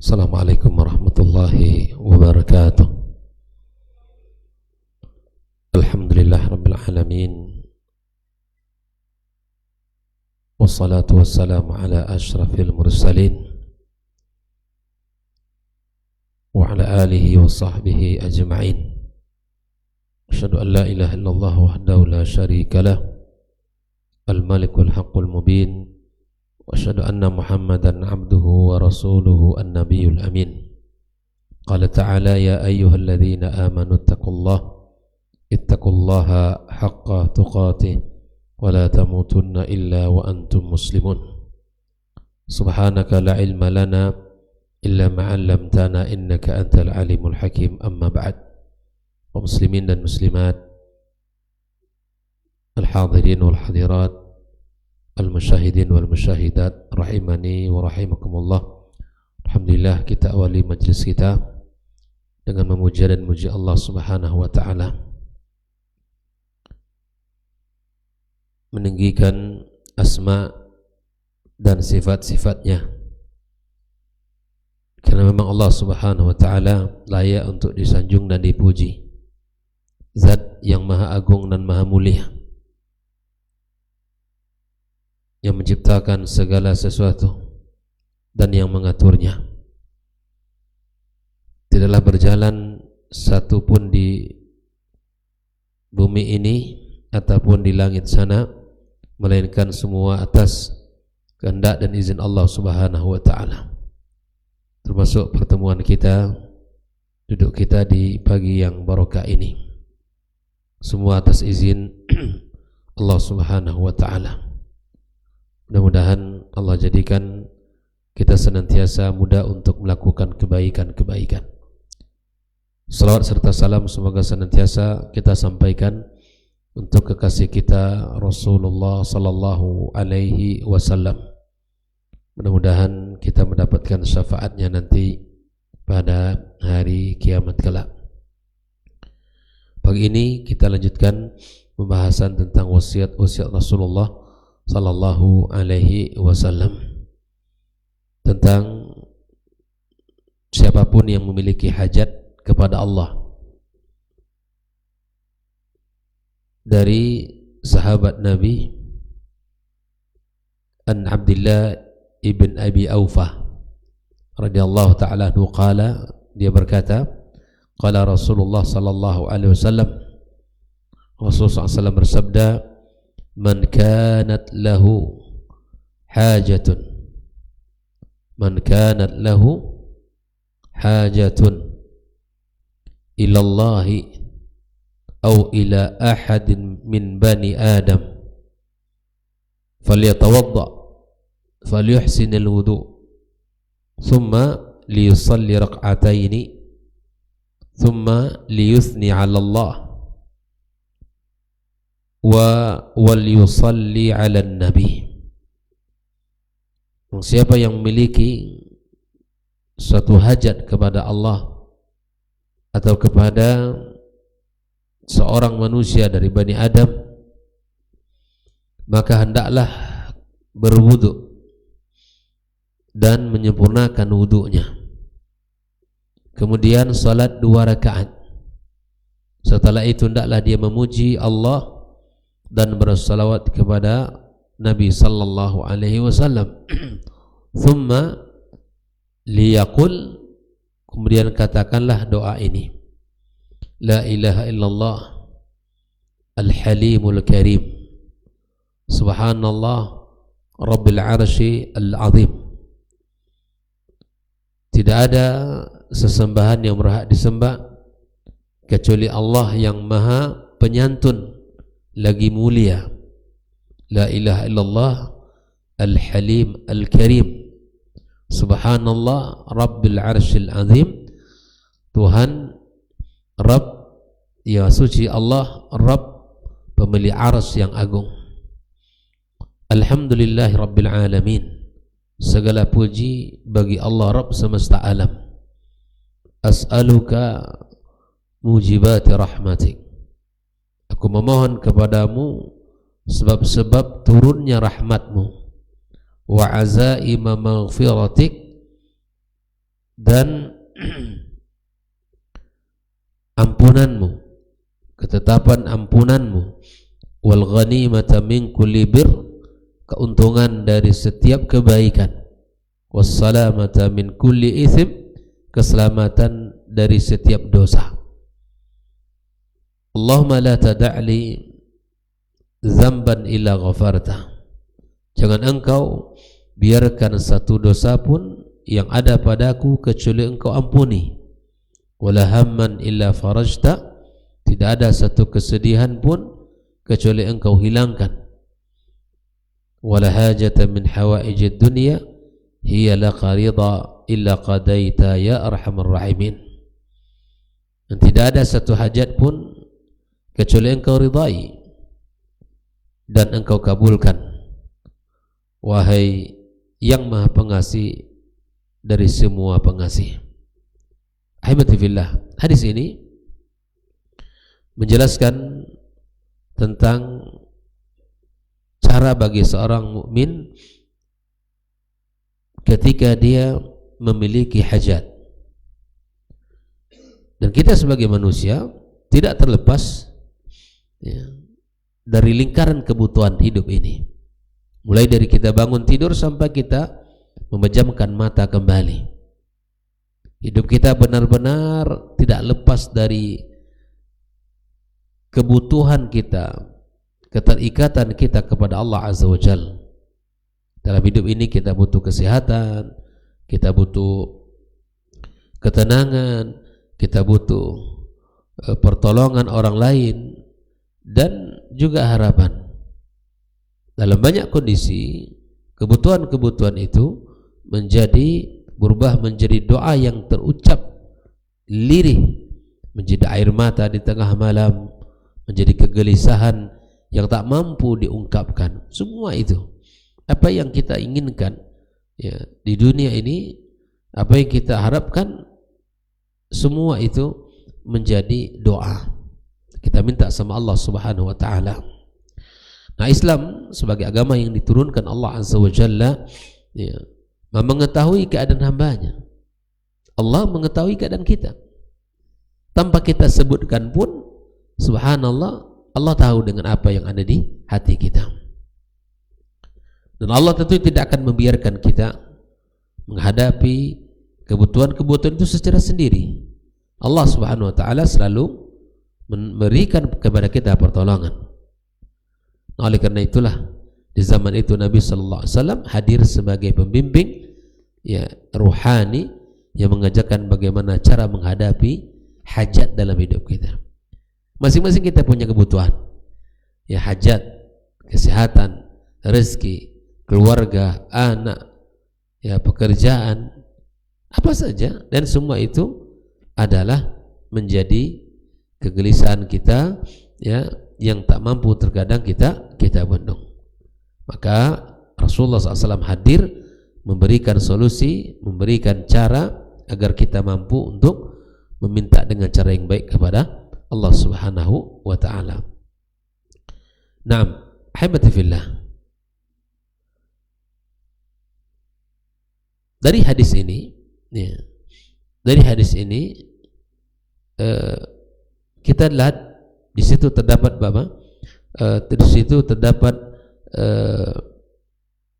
Assalamualaikum warahmatullahi wabarakatuh. Alhamdulillah rabbil alamin. Wassalatu wassalamu ala ashrafil mursalin wa ala alihi wa sahbihi ajma'in. Asyhadu an la ilaha illallah wahdahu la syarika lah, al-malikul haqqul mubin. Wa asyhadu anna Muhammadan abduhu wa rasuluhu an-nabiyul amin. Qala ta'ala ya ayyuhalladzina amanu ittaqullaha haqqa tuqatih wa la tamutunna illa wa antum muslimun. Subhanaka la ilma lana illa ma 'allamtana innaka antal alimul hakim. Amma ba'd. Kaum muslimin dan muslimat, al-hadirin wal hadirat, al-musyahidin wal musyahidat, rahimani wa rahimakumullah. Alhamdulillah, kita awali majlis kita dengan memuja dan memuji Allah Subhanahu wa ta'ala, meninggikan asma dan sifat-sifatnya, karena memang Allah Subhanahu wa ta'ala layak untuk disanjung dan dipuji. Zat yang maha agung dan maha mulia, yang menciptakan segala sesuatu dan yang mengaturnya. Tidaklah berjalan satu pun di bumi ini ataupun di langit sana melainkan semua atas kehendak dan izin Allah Subhanahu wa ta'ala. Termasuk pertemuan kita, duduk kita di pagi yang barokah ini, semua atas izin Allah Subhanahu wa ta'ala. Mudah-mudahan Allah jadikan kita senantiasa mudah untuk melakukan kebaikan-kebaikan. Salawat serta salam semoga senantiasa kita sampaikan untuk kekasih kita Rasulullah sallallahu alaihi wasallam. Mudah-mudahan kita mendapatkan syafaatnya nanti pada hari kiamat kelak. Pagi ini kita lanjutkan pembahasan tentang wasiat-wasiat Rasulullah sallallahu alaihi wasallam, tentang siapapun yang memiliki hajat kepada Allah. Dari sahabat Nabi An Abdullah ibn Abi Aufah radhiyallahu ta'ala anhu qala, dia berkata, qala Rasulullah sallallahu alaihi wasallam, Rasulullah SAW bersabda, man kanat lahu hajatun ila Allahi aw ila ahadin min bani Adam falyatawadda falyuhsin alwudu thumma liyusalli rak'ataini thumma liyuthni ala Allah wal yusalli ala nabi. Siapa yang memiliki suatu hajat kepada Allah atau kepada seorang manusia dari Bani Adam, maka hendaklah berwudu dan menyempurnakan wudunya. Kemudian salat 2 rakaat. Setelah itu hendaklah dia memuji Allah dan bersalawat kepada Nabi sallallahu alaihi wasallam. Thumma liyaqul, kemudian katakanlah doa ini, la ilaha illallah al-halimul karim, subhanallah rabbil arsy al-azim. Tidak ada sesembahan yang berhak disembah kecuali Allah yang maha penyantun lagi mulia. La ilaha illallah al-halim al-karim, subhanallah rabbil arsyil azim. Tuhan, Rabb, ya suci Allah, Rabb pemilik arsy yang agung. Alhamdulillahi rabbil alamin, segala puji bagi Allah Rabb semesta alam. As'aluka mujibati rahmatik, aku memohon kepadamu sebab-sebab turunnya rahmatmu, wa azaima maghfiratik, dan ampunanmu, ketetapan ampunanmu, wal ghanimata min kulli bir, keuntungan dari setiap kebaikan, was salamata min kulli itsm, keselamatan dari setiap dosa. Allahumma la tada'li dzamban illa ghafarta, jangan engkau biarkan satu dosa pun yang ada padaku kecuali engkau ampuni. Wala hamman illa farajta, tidak ada satu kesedihan pun kecuali engkau hilangkan. Wala hajata min hawaijid dunya hiya laka ridha illa qadaita ya arhamar rahimin, dan tidak ada satu hajat pun kecuali engkau ridai dan engkau kabulkan, wahai yang maha pengasih dari semua pengasih. Ahibati fillah, hadis ini menjelaskan tentang cara bagi seorang mukmin ketika dia memiliki hajat. Dan kita sebagai manusia tidak terlepas dari lingkaran kebutuhan hidup ini, mulai dari kita bangun tidur sampai kita memejamkan mata kembali. Hidup kita benar-benar tidak lepas dari kebutuhan kita, keterikatan kita kepada Allah Azza wa Jalla. Dalam hidup ini kita butuh kesehatan, kita butuh ketenangan, kita butuh pertolongan orang lain, dan juga harapan. Dalam banyak kondisi, kebutuhan-kebutuhan itu berubah menjadi doa yang terucap lirih, menjadi air mata di tengah malam, menjadi kegelisahan yang tak mampu diungkapkan. Semua itu, apa yang kita inginkan ya di dunia ini, apa yang kita harapkan, semua itu menjadi doa. Kita minta sama Allah Subhanahu wa taala. Nah, Islam sebagai agama yang diturunkan Allah Azza wa Jalla ya, mengetahui keadaan hambanya. Allah mengetahui keadaan kita. Tanpa kita sebutkan pun, subhanallah, Allah tahu dengan apa yang ada di hati kita. Dan Allah tentu tidak akan membiarkan kita menghadapi kebutuhan-kebutuhan itu secara sendiri. Allah Subhanahu wa taala selalu memberikan kepada kita pertolongan. Nah, oleh karena itulah di zaman itu Nabi sallallahu alaihi wasallam hadir sebagai pembimbing ya ruhani yang mengajarkan bagaimana cara menghadapi hajat dalam hidup kita. Masing-masing kita punya kebutuhan. Ya, hajat, kesehatan, rezeki, keluarga, anak, ya pekerjaan, apa saja, dan semua itu adalah menjadi kegelisahan kita ya yang tak mampu terkadang kita bendung. Maka Rasulullah SAW hadir memberikan solusi, memberikan cara agar kita mampu untuk meminta dengan cara yang baik kepada Allah Subhanahu wa taala. Naam, ahibati fillah. Dari hadis ini ya, kita lihat di situ terdapat di situ terdapat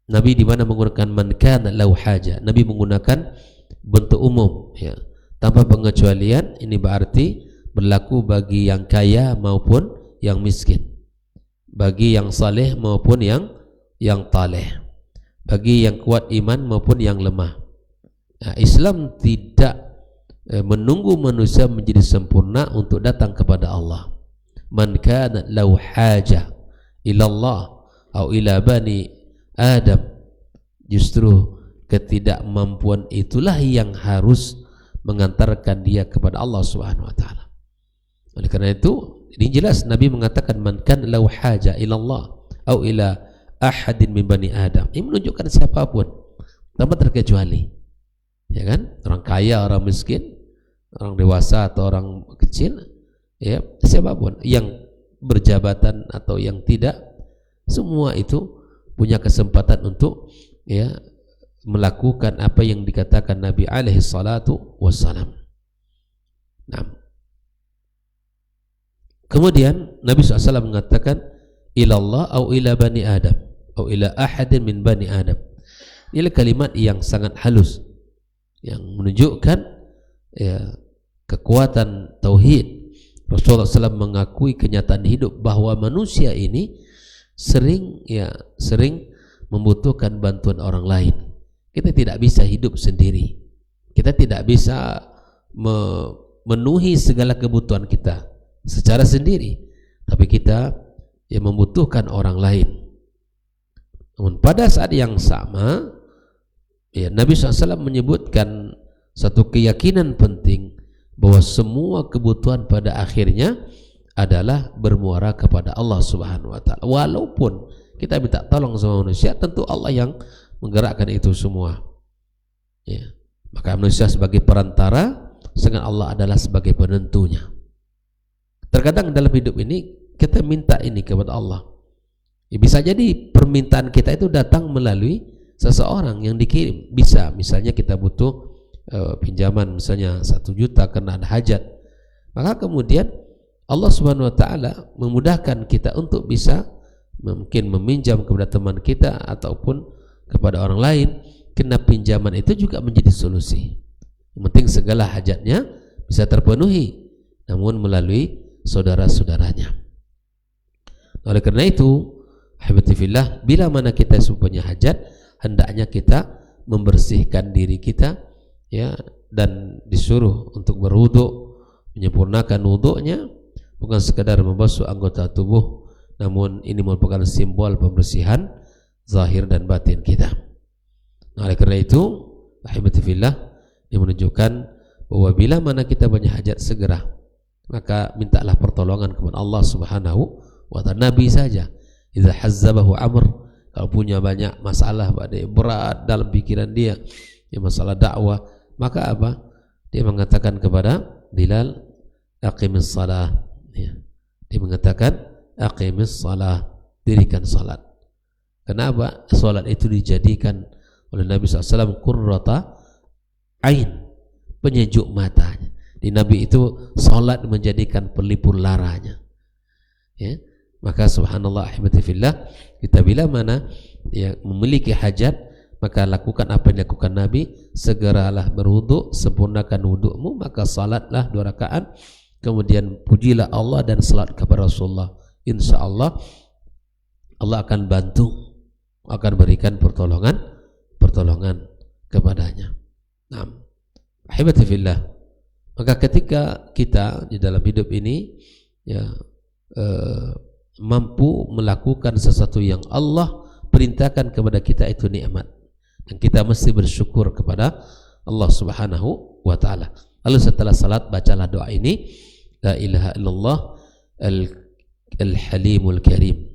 Nabi di mana menggunakan man kana lahu haja. Nabi menggunakan bentuk umum ya, tanpa pengecualian. Ini berarti berlaku bagi yang kaya maupun yang miskin, bagi yang saleh maupun yang taleh, bagi yang kuat iman maupun yang lemah. Nah, Islam tidak menunggu manusia menjadi sempurna untuk datang kepada Allah. Man kana lahu haja ila Allah atau ila bani Adam, justru ketidakmampuan itulah yang harus mengantarkan dia kepada Allah Subhanahu wa taala. Oleh karena itu, ini jelas Nabi mengatakan man kana lahu haja ila Allah atau ila ahadin min bani Adam. Ini menunjukkan siapapun tanpa terkecuali. Ya kan? Orang kaya, orang miskin, orang dewasa atau orang kecil, ya, siapapun yang berjabatan atau yang tidak, semua itu punya kesempatan untuk ya melakukan apa yang dikatakan Nabi alaihi salatu wassalam. Nah, kemudian Nabi SAW mengatakan ilallah au ila bani Adam au ila ahadin min bani Adam. Ini kalimat yang sangat halus yang menunjukkan ya, kekuatan tauhid. Rasulullah SAW mengakui kenyataan hidup bahwa manusia ini sering membutuhkan bantuan orang lain. Kita tidak bisa hidup sendiri. Kita tidak bisa memenuhi segala kebutuhan kita secara sendiri, tapi kita membutuhkan orang lain. Namun pada saat yang sama Nabi SAW menyebutkan satu keyakinan penting bahwa semua kebutuhan pada akhirnya adalah bermuara kepada Allah Subhanahu wa taala. Walaupun kita minta tolong sama manusia, tentu Allah yang menggerakkan itu semua. Maka manusia sebagai perantara, sedangkan Allah adalah sebagai penentunya. Terkadang dalam hidup ini kita minta ini kepada Allah. Bisa jadi permintaan kita itu datang melalui seseorang yang dikirim. Bisa, misalnya kita butuh pinjaman misalnya 1 juta karena ada hajat, maka kemudian Allah Subhanahu wa taala memudahkan kita untuk bisa mungkin meminjam kepada teman kita ataupun kepada orang lain, karena pinjaman itu juga menjadi solusi. Yang penting segala hajatnya bisa terpenuhi, namun melalui saudara-saudaranya. Oleh karena itu, habibatifillah, bila mana kita punya hajat, hendaknya kita membersihkan diri kita dan disuruh untuk berwudu, menyempurnakan wudunya, bukan sekadar membasuh anggota tubuh, namun ini merupakan simbol pembersihan zahir dan batin kita. Oleh karena itu, habibatifillah, ini menunjukkan bahwa bila mana kita punya hajat, segera maka mintalah pertolongan kepada Allah Subhanahu wa taala. Nabi saja, idza hazzabahu amr, kalau punya banyak masalah berat dalam pikiran dia, masalah dakwah, maka apa? Dia mengatakan kepada Bilal, aqimis salah. Dia mengatakan aqimis salah, dirikan salat. Kenapa? Salat itu dijadikan oleh Nabi SAW qurrata ain, penyejuk matanya. Di Nabi itu salat menjadikan pelipur laranya. Maka subhanallah ahibbatifillah, kita bila mana memiliki hajat, maka lakukan apa yang dilakukan Nabi, segeralah berwudu, sempurnakan wudu'mu, maka salatlah 2 rakaat, kemudian pujilah Allah dan salat kepada Rasulullah. Insyaallah Allah akan bantu, akan berikan pertolongan kepadanya. Nah, ahibatifillah, maka ketika kita di dalam hidup ini mampu melakukan sesuatu yang Allah perintahkan kepada kita, itu nikmat, dan kita mesti bersyukur kepada Allah Subhanahu wa taala. Lalu setelah salat, bacalah doa ini, la ilaha illallah al-halimul karim,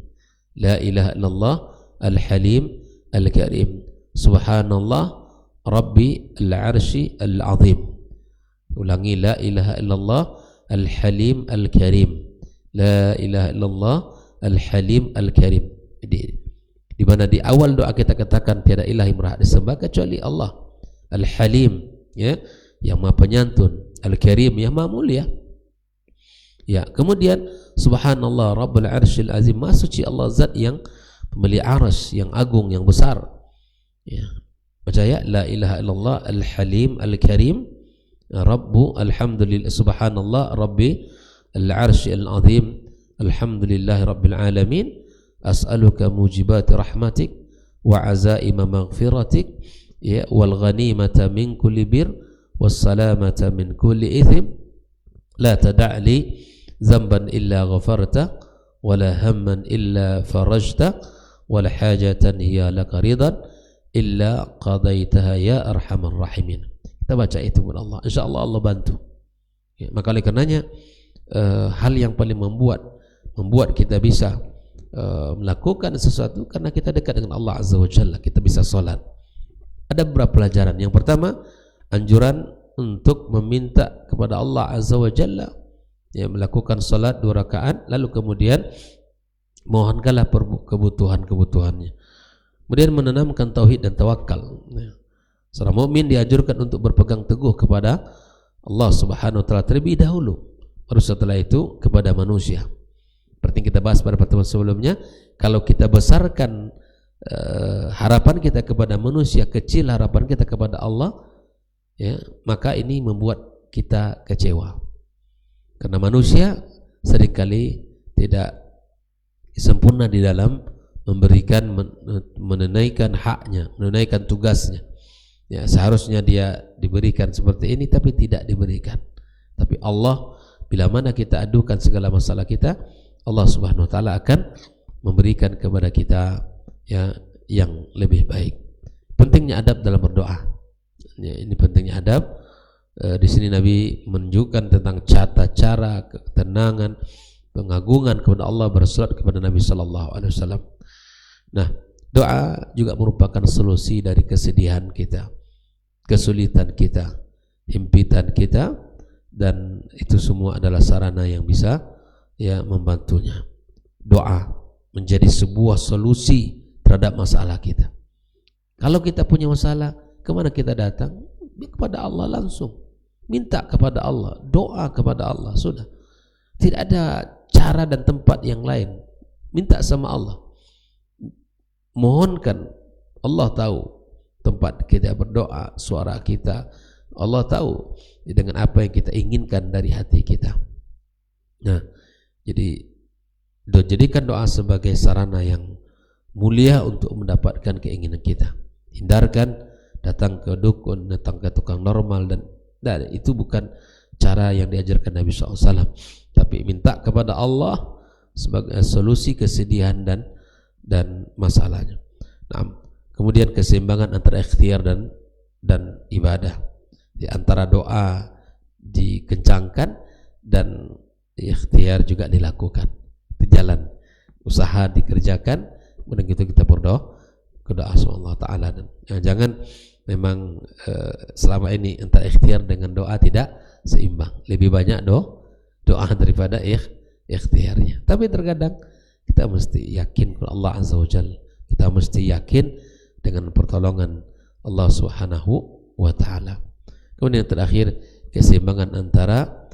la ilaha illallah al-halim al-karim, subhanallah rabbi al-arshi al-azim. Ulangi, la ilaha illallah al-halim al-karim, la ilaha illallah al-halim al-karim. Di mana di awal doa kita katakan tiada ilah yang berhak disembah kecuali Allah, al-halim, yang maha penyantun, al-karim, yang maha mulia. Kemudian subhanallah rabbul arsyil azim, maha suci Allah, zat yang pemilik arsy yang agung, yang besar. Baca la ilaha illallah al-halim al-karim, rabbu alhamdulillah, subhanallah rabbi al-arsy al-azim, alhamdulillahi rabbil alamin, as'aluka mujibati rahmatik wa azaima maghfiratik, wal ghanimata min kulli bir was salamata min kulli ithim, la tada'li zamban illa ghafarta wa la hamman illa farajta wa la hajatan hiya laka ridan illa qadaitaha ya arhamar rahimin. Kita baca itu kepada Allah, insyaallah Allah bantu. Maka oleh karenanya hal yang paling membuat kita bisa melakukan sesuatu karena kita dekat dengan Allah Azza wa Jalla, kita bisa salat. Ada beberapa pelajaran. Yang pertama, anjuran untuk meminta kepada Allah Azza wa Jalla, melakukan salat 2 rakaat, lalu kemudian mohonkanlah kebutuhan-kebutuhannya. Kemudian menanamkan tauhid dan tawakal. Seorang mukmin dianjurkan untuk berpegang teguh kepada Allah Subhanahu wa taala terlebih dahulu, baru setelah itu kepada manusia. Seperti yang kita bahas pada pertemuan sebelumnya, kalau kita besarkan harapan kita kepada manusia, kecil harapan kita kepada Allah, ya, maka ini membuat kita kecewa. Karena manusia seringkali tidak sempurna di dalam memberikan, menunaikan haknya, menunaikan tugasnya. Ya, seharusnya dia diberikan seperti ini tapi tidak diberikan. Tapi Allah, bila mana kita adukan segala masalah kita, Allah Subhanahu wa taala akan memberikan kepada kita, ya, yang lebih baik. Pentingnya adab dalam berdoa. Ya, ini pentingnya adab. Di sini Nabi menunjukkan tentang tata cara ketenangan, pengagungan kepada Allah, bersolat kepada Nabi sallallahu alaihi wasallam. Nah, doa juga merupakan solusi dari kesedihan kita, kesulitan kita, himpitan kita, dan itu semua adalah sarana yang bisa, ya, membantunya. Doa menjadi sebuah solusi terhadap masalah kita. Kalau kita punya masalah, kemana kita datang? Kepada Allah langsung. Minta kepada Allah, doa kepada Allah, sudah. Tidak ada cara dan tempat yang lain. Minta sama Allah. Mohonkan, Allah tahu tempat kita berdoa, suara kita, Allah tahu dengan apa yang kita inginkan dari hati kita. Nah, jadi jadikan doa sebagai sarana yang mulia untuk mendapatkan keinginan kita. Hindarkan datang ke dukun, datang ke tukang normal, dan itu bukan cara yang diajarkan Nabi SAW. Tapi minta kepada Allah sebagai solusi kesedihan dan masalahnya. Nah, kemudian keseimbangan antara ikhtiar dan ibadah. Di antara doa dikencangkan dan ikhtiar juga dilakukan. Itu jalan, usaha dikerjakan, kemudian kita berdoa sama Allah Ta'ala. Dan jangan memang selama ini antara ikhtiar dengan doa tidak seimbang. Lebih banyak doa daripada ikhtiarnya. Tapi terkadang kita mesti yakin kepada Allah Azza wa Jalla. Kita mesti yakin dengan pertolongan Allah Subhanahu wa Ta'ala. Kemudian yang terakhir, keseimbangan antara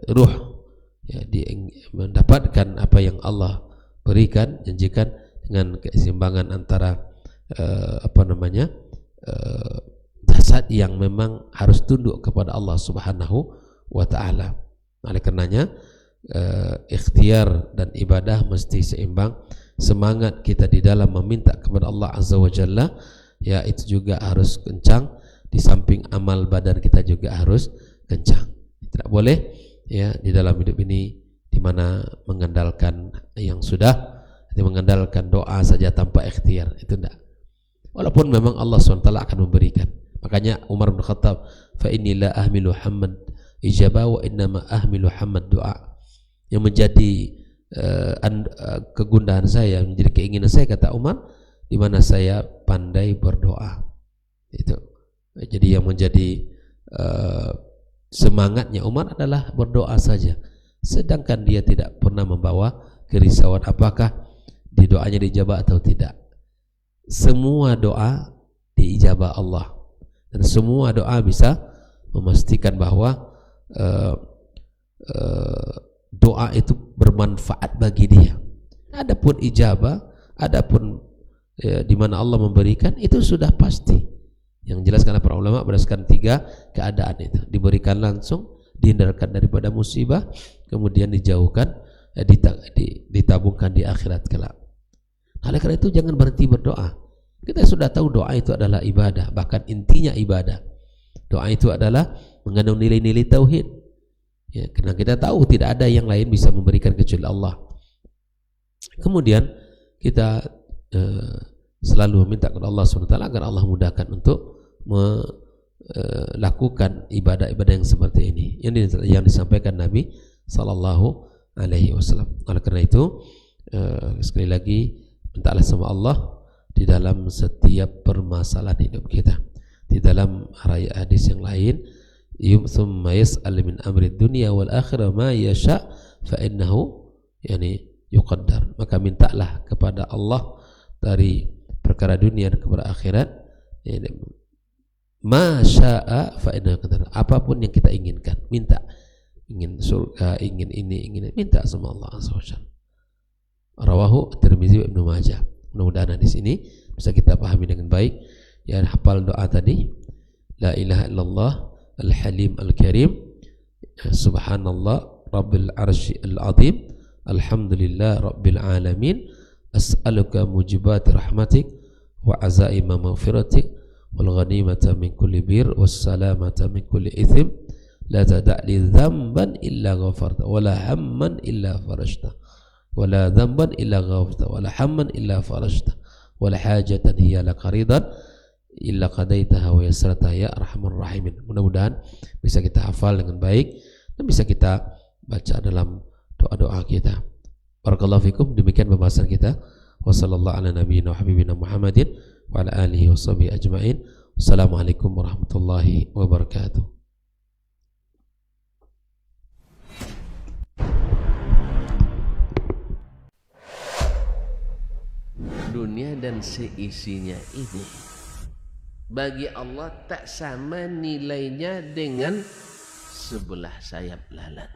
ruh, ya, mendapatkan apa yang Allah berikan, janjikan, dengan keseimbangan antara jasad yang memang harus tunduk kepada Allah Subhanahu wa Ta'ala. Oleh karenanya ikhtiar dan ibadah mesti seimbang. Semangat kita di dalam meminta kepada Allah Azza wa Jalla, ya, itu juga harus kencang. Di samping amal badan kita juga harus kencang. Tidak boleh, ya, di dalam hidup ini di mana mengandalkan yang sudah, mengandalkan doa saja tanpa ikhtiar, itu tidak. Walaupun memang Allah SWT akan memberikan. Makanya Umar bin Khattab, fa inni la ahmilu hammad ijabah wa innama ahmilu hammad doa. Yang menjadi kegundahan saya, menjadi keinginan saya, kata Umar, di mana saya pandai berdoa. Itu. Jadi yang menjadi semangatnya Umar adalah berdoa saja. Sedangkan dia tidak pernah membawa kerisauan apakah di doanya diijabah atau tidak. Semua doa diijabah Allah, dan semua doa bisa memastikan bahwa doa itu bermanfaat bagi dia. Adapun ijabah, adapun di mana Allah memberikan, itu sudah pasti. Yang dijelaskan para ulama berdasarkan 3 keadaan itu: diberikan langsung, dihindarkan daripada musibah, kemudian dijauhkan, ditabungkan di akhirat kelak. Oleh karena itu jangan berhenti berdoa. Kita sudah tahu doa itu adalah ibadah, bahkan intinya ibadah. Doa itu adalah mengandung nilai-nilai tauhid. Ya, karena kita tahu tidak ada yang lain bisa memberikan kecuali Allah. Kemudian kita selalu meminta kepada Allah SWT agar Allah mudahkan untuk melakukan ibadah-ibadah yang seperti ini, yang disampaikan Nabi Sallallahu Alaihi Wasallam. Oleh karena itu sekali lagi mintalah sama Allah di dalam setiap permasalahan hidup kita. Di dalam hadis yang lain, thumma yas'al min amri dunya wal akhirah ma yasha fa innahu yani yuqaddar. Maka mintalah kepada Allah dari perkara dunia dan kepada akhirat, ma syaa fa innahu qadir. Apapun yang kita inginkan, minta. Ingin surga, ingin ini, ingin ini, minta sama Allah Azza wa Jalla. Rawahu Tirmizi wa Ibnu Majah. Mudah-mudahan di sini bisa kita pahami dengan baik. Ya, hafal doa tadi. La ilaha illallah al-halim al-karim. Subhanallah rabbil arsy al-azim. Alhamdulillah rabbil alamin. As'aluka mujibati rahmatik wa azaima maghfiratik wal ghanimata min kulli bir was salamata min kulli ithim. La tada' li dhanban illa ghafarta wa la hamman illa farajta. Wala dhanban illa ghafarta wala hamman illa farajta wala hajatan hiya laka ridan illa qadaitaha wa yassartaha ya arhamar rahimin. Mudah-mudahan bisa kita hafal dengan baik dan bisa kita baca dalam doa-doa kita. Barakallahu fikum. Demikian pembahasan kita. Wassallallahu ala nabiyyina wa habibina Muhammadin wa ala alihi wa sahbihi ajma'in. Wassalamualaikum warahmatullahi wabarakatuh. Dunia dan seisinya ini bagi Allah tak sama nilainya dengan sebelah sayap lalat.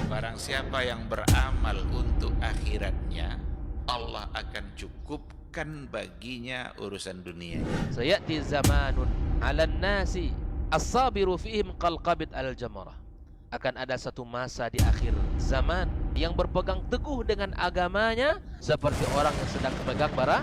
Barang siapa yang beramal untuk akhiratnya, Allah akan cukupkan baginya urusan dunia. Sayati zamanun 'alan nasi as-sabiru fihim qalqabit al-jamarah. Akan ada satu masa di akhir zaman yang berpegang teguh dengan agamanya seperti orang yang sedang memegang bara